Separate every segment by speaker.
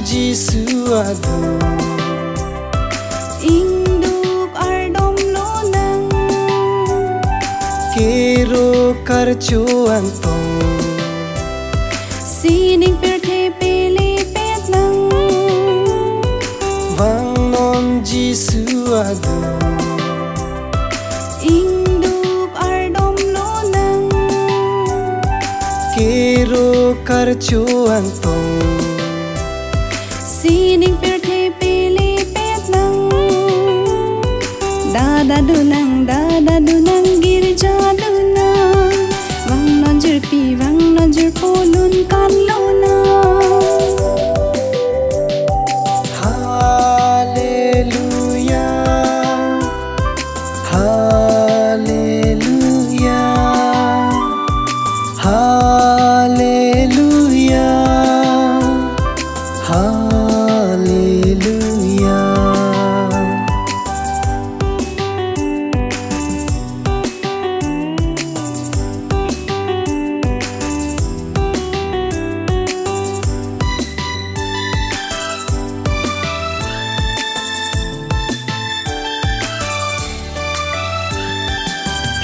Speaker 1: Jisu adu
Speaker 2: Indup ardom lonang
Speaker 1: Kero karcho antong
Speaker 2: Sining perthe pele petlang
Speaker 1: Wang non Jisu adu
Speaker 2: Indup ardom lonang
Speaker 1: Kero karcho antong
Speaker 2: Sining perthe pele petlang Dada dunang girja dunang Wang nonjur polun kan lonang
Speaker 1: Hallelujah Hallelujah Hallelujah Hallelujah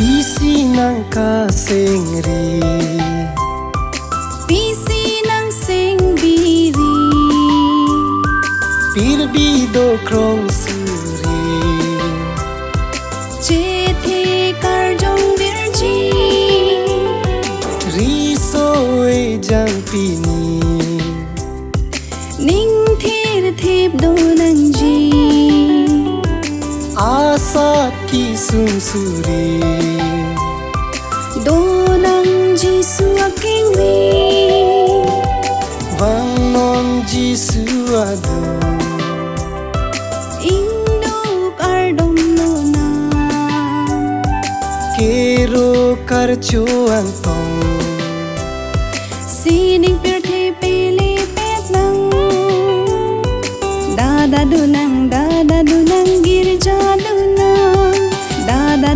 Speaker 1: Pisi nang kasengri
Speaker 2: Pisi nang sing biri
Speaker 1: Pirbido krong suri
Speaker 2: Chethe karjong virji
Speaker 1: Riso e jang pini
Speaker 2: Ning thir thep donang ji
Speaker 1: Asat ki sumsuri
Speaker 2: Donang ji suaking wi
Speaker 1: Wang non Jisu adu
Speaker 2: Induk ardom lonang
Speaker 1: Kero karcho antong
Speaker 2: Sining perthe pele petlang Dada dunang girja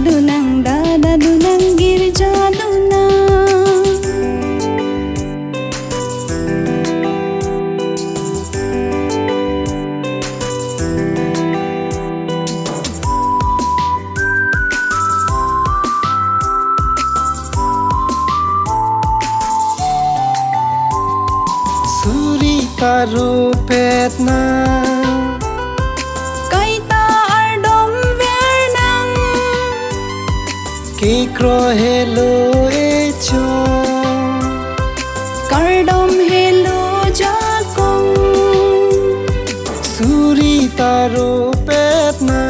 Speaker 2: dunang Dada dunang girja dunang
Speaker 1: Suri taro petna
Speaker 2: Kaita ardom vernang
Speaker 1: Kekro hello echo
Speaker 2: Kardom hello jakong
Speaker 1: Suri taro petna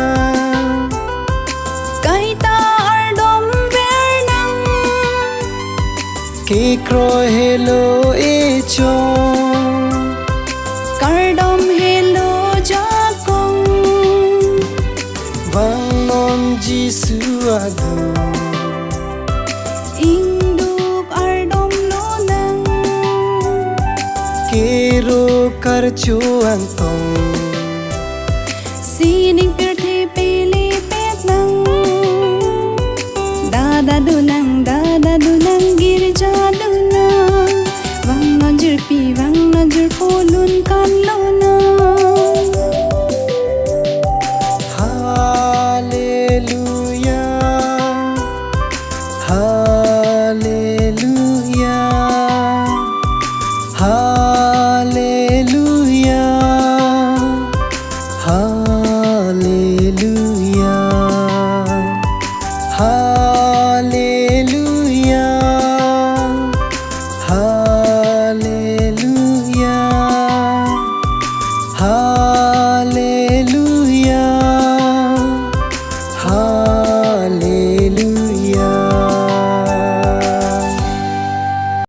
Speaker 2: Kaita ardom vernang
Speaker 1: Kekro hello echo
Speaker 2: Kardom hello jakong
Speaker 1: Wang non Jisu adu
Speaker 2: Indup ardom lonang
Speaker 1: Kero karcho antong
Speaker 2: Sining perthe pele petlang Dada dunang